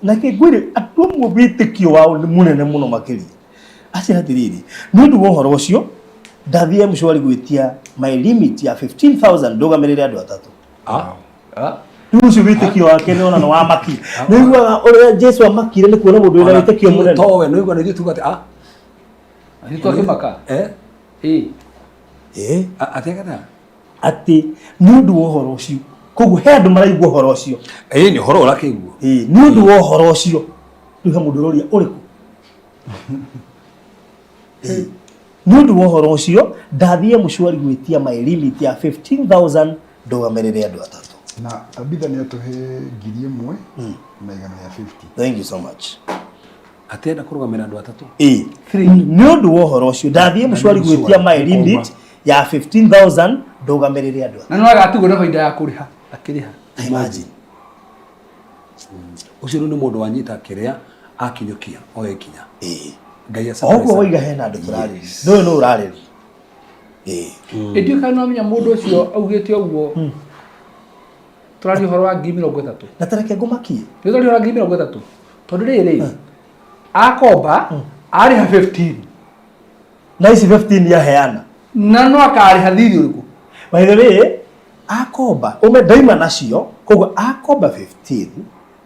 na kigwire atumu bitikio wao munene muno makiri aci hatiriri nundu wohoro ucio ndathie mshwari gwitia my limit ya 15,000 ndogamerere andu atatu ucio bitikio wake ni ona no wa maki niguaga uri Jesu amakire ni kuona mundu wina bitikio munene towe niguo nigio tugate ani to kimaka ategata ati nundu wohoro ucio kogu he andu maraigua horo ucio ni horo urakeiguo nundu wohoro ucio tuhe mundu roria uriku nundu wohoro ucio ndathie mshwari gwitia my limit ya 15,000 ndogamerere andu atatu na abitha ni atuhe 1,000 na 150. Thank you so much. atenda kurugamira andu atatu nundu wohoro ucio ndathie mshwari gwitia my limit ya 15,000 ndogamerere andu atatu na no agatugo na faida ya kuriha akiriha imagine ucio ni mundu wanyita kiria akinyukia oyekinya ngai asa ogwo waiga hena andu turari no urari edio kana menya mundu ucio augite ogwo turari horo wa 30,000 na tareke ngumakie ni turari horo wa 30,000 tondu riri akomba ari ha 15 na isi 15 ya heana na no akari hadithi uriku by the way akomba ume daima nacio koguo akomba 15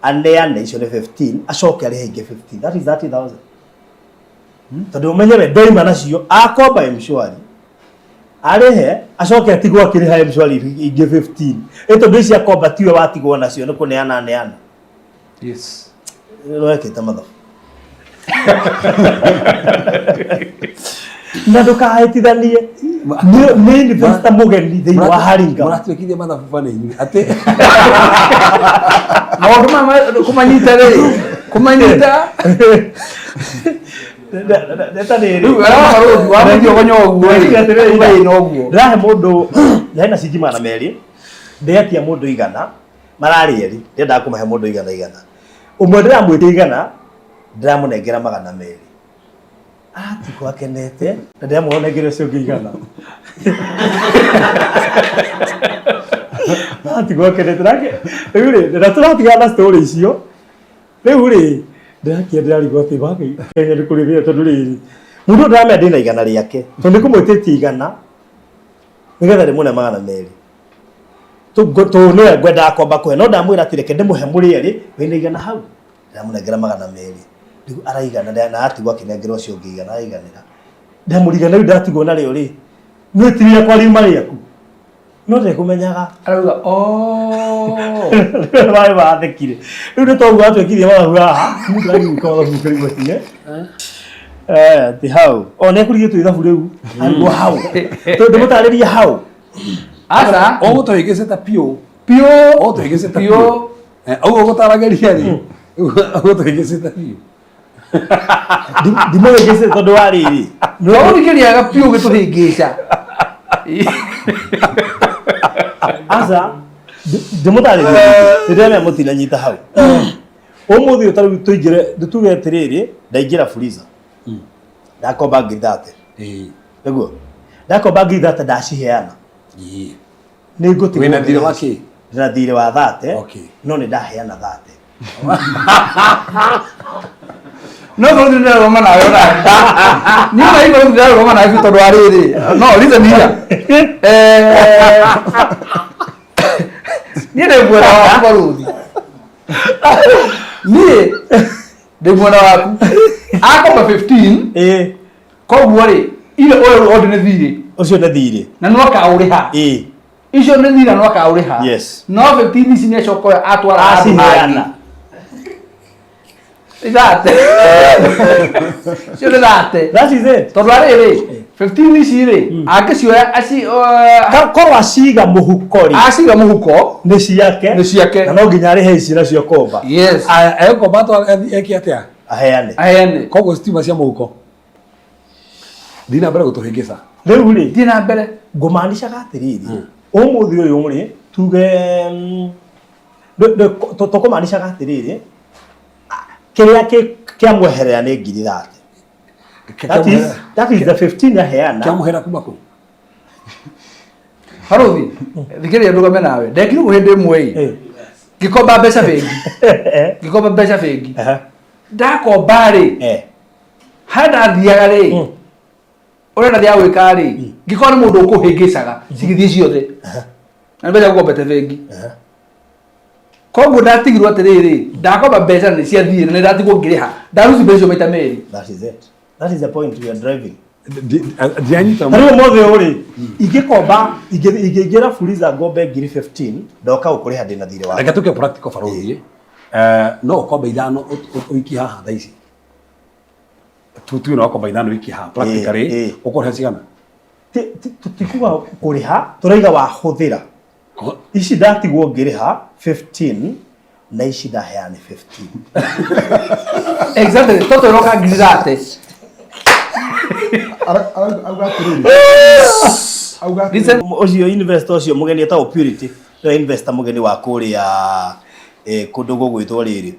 aneane icio ni 15 acoke ari hinge 15 that is 30,000 tondu umenye daima nacio akomba mshwari arehe acoke atigwo akiriha mshwari inge 15 tondu ici akomba tiwe watigwo nacio ni kuneana yes no ekita mathabu na ndukahetithanie ni investor mugeni thei wa haringa muratwekithia mathabu bane ate maundu mama kumanyita riri kumanyita neta riri wamuthio gonyoguo ri noguo ndahe mundu hena cingi mana meri ndetia mundu 100 marari eri ndenda kumahe mundu 100 umwe ndiramwite 100 ndiramunengera 200 atiko akenete na ndiramwonegere cio 100 atiko akenete rake uri ndiraturatiga story icio uri ndakiendera rigoti bagi kenya ndikurithia tondu riri mundu ndamenya ndina 100 riake tondu kumwititie 100 nigetha rimune 200 tu no gwenda akomba kuhe no ndamwira atireke ndimuhe muri eri wina 100 hau ndamunengera 200 riu araigana na atigwa kinengero cio 100 aiganira ndamurigana riu ndatigwo na rio ri nwitiria kwa riuma riaku no ndekumenyaga arauga vai vathekire riu ni toguo atwekithia mathabu haha mundu ko mathabu kuri ti hau one kurigitwo ithabu riu arigwo hau tondu mutariria hau asa ogutohigicita pio ogutohigicita pio au gutarageria ri ogutohigicita pio ndimwegece tondu wa riri no urikiriaga pio gituhingica asa ndimutariria ndemya mutina nyita hau umuthi utaru tuigire tutuge atiriri ndaingira freezer ndakomba ngithate niguo ndakomba ngithate ndaciheana ni nguti wina thire waki na thire wa thate no ni ndaheana thate no tondu ndira roma nayo na ni na iko ndira roma nayo tondu ariri no listen here ni ndio bora wa Baruthi ni ndio bora wa akomba 15 koguo ri ile oyo ordine thire ucio na thire na no akauriha icio ni thire no akauriha yes no 15 ici ni coko atwara asiheana Esatto. Sio date. That is it. Tornare 15 ici ri ake cio asi korwa asiga muhukori asiga muhuko ni ciake na no nginya ari heici na cio komba yes eko bato eki atia aheane kogo stima cia muhuko dina mbere gutuhingisa riu ri dina mbere ngumaanisha gatiriri umuthi uyu ri tuge tukumaanisha gatiriri kiria kia mweherera ni ngiri thate that is the 15 ya heana kia muhera kuma ku Baruthi thikiria ndugamena nawe ndekire guhinde imwe Gikomba mbeca bengi. Gikomba mbeca bengi. Ndakomba rĩ. Hana thiaga rĩ. Urenda thia gwika rĩ. Gikona mundu ukuhingicaga. Cigithie ciothe. Na mbeca gukombete bengi. Koguo ndatigirwo atiriri. Ndakomba mbeca nĩ ciathire na ndatigwo ngiriha. Ndaruci mbeca maita merĩ. That is it. That is the point we are driving. Dianyita Rĩu mothe ũrĩ ingĩkomba ingĩingĩra Fuliza ngombe 15 ndoka ũkũrĩha ndĩna thirĩ wa. Reke tuke practical Baruthi. No ukombe ithano uiki haha thaa ici. Tu no ukombe ithano uiki haha practically ukũrĩha cigana. Tikuga kũrĩha tũraiga wa hũthĩra. Ici ndatigwo ngĩrĩha 15 na ici ndaheane 15. Exactly. Toto roka ngirate. Listen, ocio investor ocio mugeni etagwo Purity, no investor mugeni wa kuria kundu gugwitwo riri.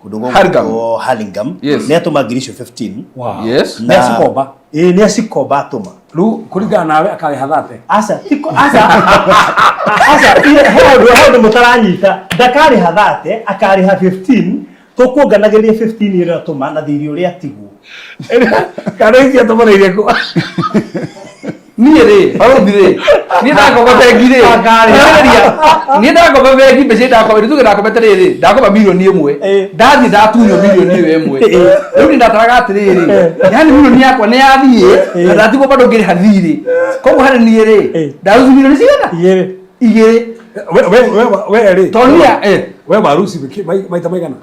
Kundu gugwitwo Hurlingham. Ni atuma ngirisho 15. Wow. Yes. Ni asikomba. Ni asikomba atuma. Riu kuringana nawe akariha thate. Asa ile hao mutaranyita ndakariha thate akariha 15 tukuonganagiria 15 ira atuma na thiri uria atigwo. Kana isi atomareirie ku. Niĩ rĩ, Baruthi rĩ, niĩ ndakomba bengi rĩ. Niĩ ndakomba bengi mbeca ndakomba tuge ndakomba rĩrĩ, ndakomba milioni ĩmwe. Ndathi ndatunywo milioni ĩyo ĩmwe. Rĩu ndataraga atĩrĩrĩ, yani milioni yakwa nĩ yathiĩ na ndatigwo bado ngĩrĩha thirĩ. Koguo harĩ niĩ rĩ, ndaruci milioni cigana? Igĩrĩ. We rĩ. Tonia we Baruthi maita maigana?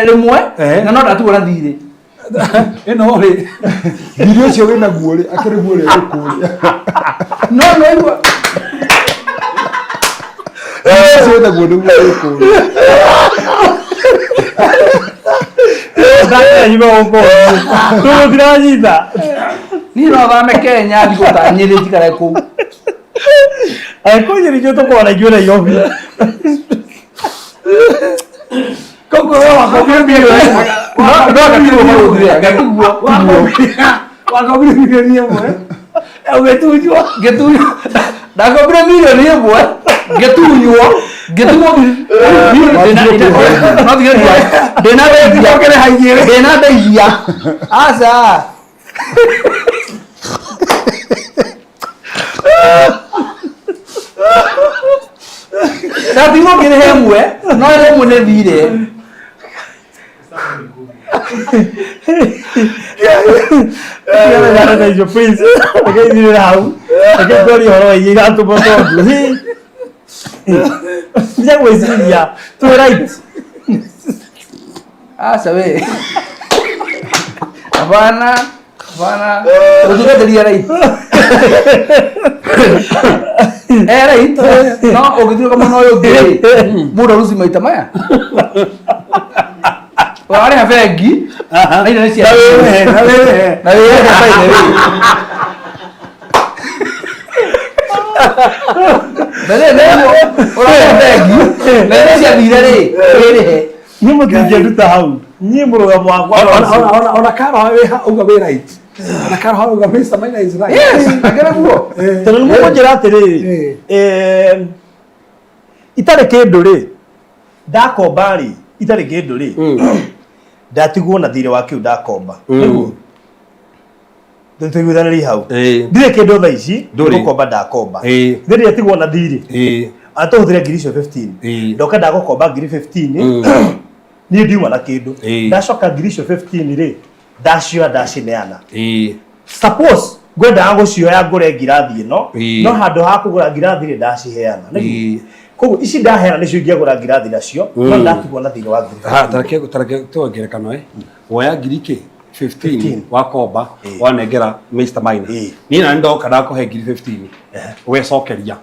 Rĩmwe na no ndatigwo na thirĩ. Eno rĩ. Video cio wĩna guo rĩ akĩrĩ guo rĩ ũkũrĩa. No igua. Cio wĩna guo nĩ guo ũkũrĩa. Ndakira nyuma huko. Tu ndiranyita. Niĩ no thame Kenya thiĩ ta Nyeri njikare kũu. Aikoje nĩkĩo tũkorana inyuĩ na Nairobi. Koguo wakombire milioni no gatigwo Baruthi rĩ, gatigwo. Wakombire milioni ĩmwe. Ũgetunywo, ndakombire milioni ĩmwe, ngetunywo, ndĩna ndeithia. Aca. Ndatigwo ngĩrĩha ĩmwe, no ĩmwe nĩ thirĩ. Yana hiyo please. Okay, ni hau. Okay, gori horo yiga tu boto. Ya wezilia. Tu right. Aca we. Bana. Utugetheria right. Right. No, ũgĩthiĩ kama no ũngĩ. Mũndũ ruci maita maya. Wale bengi. Na ina cia. Na wewe baile wewe. Ndio. Wale bengi. Na ina cia thire rĩ. Wĩrĩhe. Ni mũthingĩ nduta hau. Ni mũrũgamo wakwa. Ona karo we uga we right. Na karo hau uga Mr. Maina is right. Yes, agera guo. Tena mũkũnjĩra atĩrĩ. Itarĩ kĩndũ rĩ. Ndakomba rĩ. Itarĩ kĩndũ rĩ. Ndatigwo na thirĩ wa kĩu ndakomba. Nĩguo. Ndĩtũiguithanĩria hau. Ndirĩ kĩndũ thaa ici. Ndũkomba ndakomba. Ndirĩ atigwo na thirĩ. Atũhũthĩre ngiri icio 15. Ndoka ndagokomba ngiri 15. Niĩ ndiuma na kĩndũ. Ndacoka ngiri icio 15 rĩ. Ndacioya ndacineana. Suppose ngwendaga gũcioya ngũre ngirathi ĩno. No handũ ha kũgũra ngirathi rĩ ndaciheana. Nĩguo. Koguo ici ndaheana nĩcio ingĩagũra ngirathi nacio. No ndatigwo na thirĩ wa ngiri. Tareke tuongerekano woya ngiri kĩ 15 wakomba wanengera Mr. Maina. Niĩ na ndoka ndakũhe ngiri 15. Wecokeria.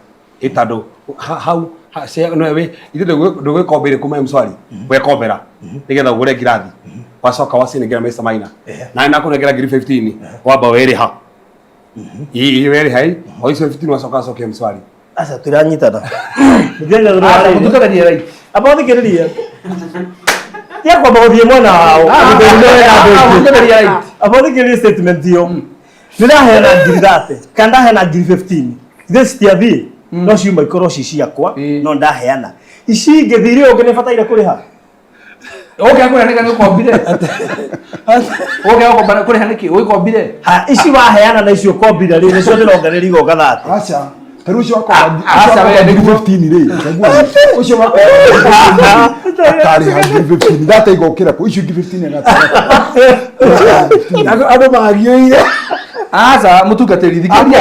Ĩtandũ hau no we ithe ndũgĩkombere kuma mswari wekombera nigetha ũgũre ngirathi wacoka wacinengera Mr. Maina na nakũnengera ngiri 15 wamba werĩha werĩha o icio 15 wacoka acokia mswari. Aca turanyitana. Mũtukanĩrie right. Aba thikĩrĩria. Ya kwamba gũthiĩ mwena wao. Mũtukanĩrie right. Aba thikĩrĩria statement ĩyo. Ndĩraheana ngiri 30 kana ndaheana ngiri 15. This tiathi no ciuma ikorwo ci ciakwa no ndaheana ici ngithire ungi nibataire kuriha okay kuri haneka nikombire okay ukombana kuri haneki ukombire ha ici waheana na icio kombire ri nicio ndironganiri goga thate acha Pero ucio wako asa wewe ni 15 ri ucio wako atari ha 15 data igokira ko icio 15 na ado magioire asa mutungatiri thikiria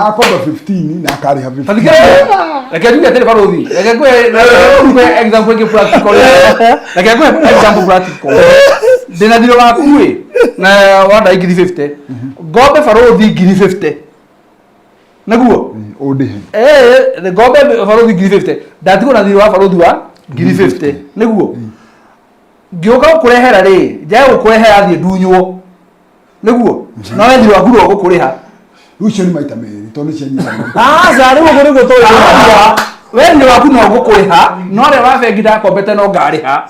akomba 15 na akari ha 15 lakini tele Baruthi lakini example ke practical lakini example practical dena dilo waku na wada igiri 50 gobe Baruthi igiri 50 naguo ode the gobe Baruthi igiri 50 dati kuna dilo wa Baruthi wa igiri 50 naguo ngioka kurehera ri jaye ukurehera thie ndunywo naguo no wendi waku ro gukuriha ucio ni maita meri tondu cianyita zari ugo ni gutoya wendi waku no gukuriha no re wa bengi da kombete no ngariha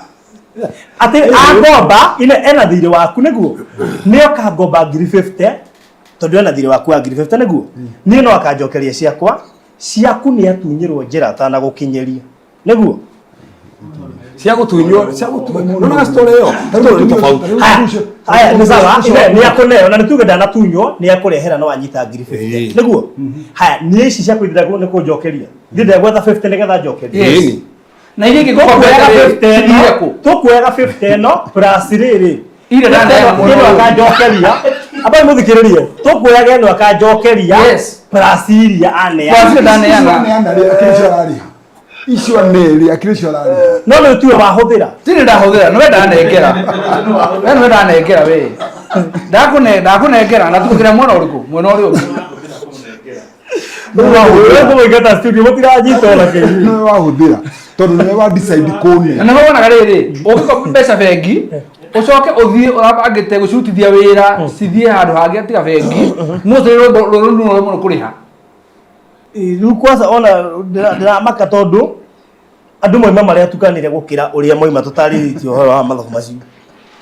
ati agomba ine ena thire waku niguo ni okagomba 50 tondu ena thire waku 50 niguo ni no akanjokeria ciaku ni atunyirwo njira atana gukinyeria niguo cia gutunywo no na story yo ndio tofauti haya ni sawa ni akoneo na nituge ndanatunywo ni akurehera no anyita 50 niguo haya ni ici cia kwithira ni kunjokeria ndinde gwetha 50 nigetha njokeria na ile ngikukwega 50 no tukwega 50 no plus riri ile ndane no akanjokeria aba muthikiririe tukwega no akanjokeria plus iria ane basi ndane yana akiricio icio neri akiricio rari no no tuwe wahuthira tiri ndahuthira no ndanengera no ndanengera we ndakunengera na tukira mwana uriku mwana uri wewe ngata studio mutiranyita ona ke no wahuthira tondu ni wa decide kune na wona gariri ukiko mbeca bengi ucoke uthie urabangite gucutithia wira cithie handu hangi atiga bengi muthire ro kuriha riu kwanza ona ndiramaka tondu andu moima maria tukanire gukira uria moima tutariritio horo wa mathabu macio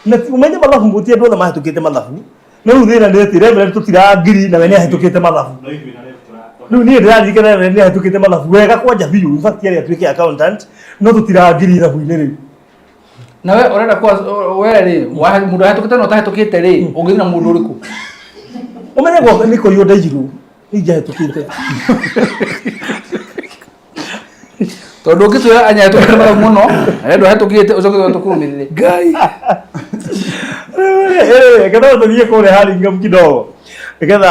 na umenye mathabu mutie andu othe mahetukite mathabu na riu thina ni ati reverend tutira ngiri na we ni ahetukite mathabu riu ni ndiririkana we ni ahetukite mathabu wega kwanja biu in fact yari atuike accountant no tutira ngiri thabu-ini riu na we urenda kwa we ri wa mundu ahetukite no tahetukite ri ungithina mundu uriku umenye go ni koyo ndairu ijahetukite tondu ngitwe anyahetukite mathabu muno endo ahetukite ucoke tukurumirire ngai kada tuthie kule hali ngam kidogo because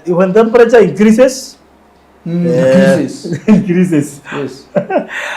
when temperature increases increases increases yes